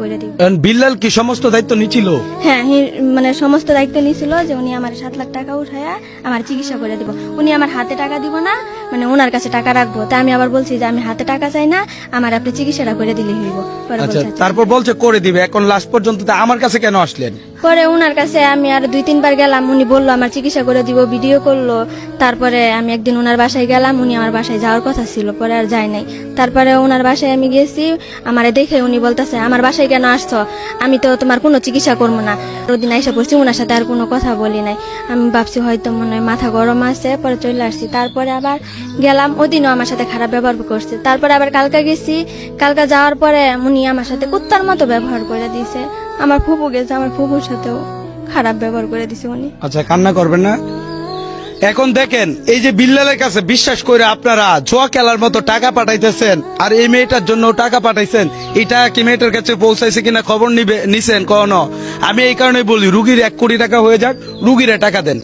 করে দিব। বিল্লাল কি সমস্ত দায়িত্ব নিছিল? হ্যাঁ, মানে সমস্ত দায়িত্ব নিয়েছিল যে উনি আমার 7 লাখ টাকা উঠায়া আমার চিকিৎসা করে দিব। উনি আমার হাতে টাকা দিব না, মানে ওনার কাছে টাকা রাখবো। তাই আমি আবার বলছি যে আমি হাতে টাকা চাই না, আমার আপনি চিকিৎসাটা করে দিলে হইব। পরে আচ্ছা, বলছে তারপর বলছে করে দিবে। এখন লাস্ট পর্যন্ত তা আমার কাছে কেন আসলেন? পরে ওনার কাছে আমি আর 2-3 বার গেলাম, উনি বললো আমার চিকিৎসা করে দিব, ভিডিও করলো। তারপরে আমি একদিন ওনার বাসায় গেলাম, উনি আমার বাসায় যাওয়ার কথা ছিল, পরে আর যাই নাই। তারপরে ওনার বাসায় আমি গেছি, আমারে দেখে উনি বলতেছে আমার বাসায় কেন আসছো, আমি তো তোমার কোনো চিকিৎসা করবো না। ওদিন আইসা পড়ছি, ওনার সাথে আর কোনো কথা বলি নাই। আমি ভাবছি হয়তো মনে হয় মাথা গরম আছে, পরে চলে আসছি। তারপরে আবার গেলাম, ওদিনও আমার সাথে খারাপ ব্যবহার করছে। তারপরে আবার কালকা গেছি, কালকা যাওয়ার পরে উনি আমার সাথে কুত্তার মতো ব্যবহার করে দিয়েছে। আমার ফুপু গেছে, আমার ফুপুর সাথেও খারাপ ব্যবহার করে দিছে উনি। আচ্ছা, কান্না করবেন না। এখন দেখেন, এই যে বিল্লালের কাছে বিশ্বাস করে আপনারা জুয়া খেলার মতো টাকা পাঠাইতেছেন, আর এই মেয়েটার জন্য টাকা পাঠাইছেন, এটা কি মেয়েটার কাছে পৌঁছাইছে কিনা খবর নিছেন কখনো? আমি এই কারণে বলি, রুগীর 1 কোটি টাকা হয়ে যাক, রুগীরা টাকা দেন।